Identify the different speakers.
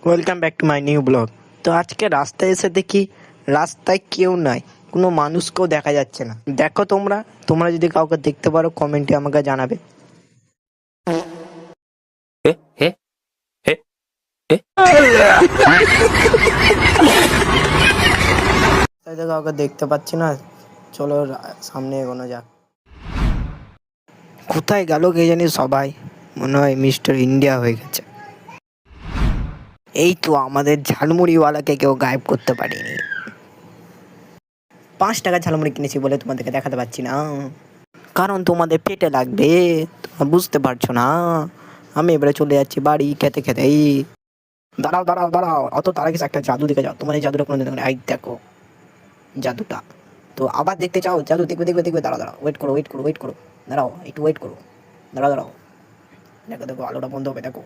Speaker 1: Welcome back to my new blog. তো আজকে রাস্তায় এসে দেখি রাস্তায় কেউ নাই, কোনো মানুষকেও দেখা যাচ্ছে না। দেখো তোমরা যদি কাউকে দেখতে পারো কমেন্টে আমাকে জানাবে।
Speaker 2: এ হে হে এ
Speaker 1: তাই তো কাউকে দেখতে পাচ্ছি না, চলো সামনে এগোনো যাক। কোথায় গেল কে জানি সবাই, মনে হয় মিস্টার ইন্ডিয়া হয়ে গেছে। এই তো আমাদের ঝালমুড়িওয়ালাকে কেউ গায়েব করতে পারেনি। 5 টাকা ঝালমুড়ি কিনেছি বলে তোমাদেরকে দেখাতে পারছি না, কারণ তোমাদের পেটে লাগবে, তোমরা বুঝতে পারছো না। আমি এবারে চলে যাচ্ছি বাড়ি খেতে খেতে। দাঁড়াও দাঁড়াও দাঁড়াও, অত তার আগে একটা জাদু দেখে যাও। তোমার এই জাদুটা কোনো দেখো, এই দেখো জাদুটা। তো আবার দেখতে চাও জাদু? দেখবে দেখবে দেখবে, দাঁড়াও দাঁড়াও, ওয়েট করো ওয়েট করো ওয়েট করো, দাঁড়াও একটু ওয়েট করো, দাঁড়াও দাঁড়াও, দেখো দেখো আলোটা বন্ধ হবে, দেখো।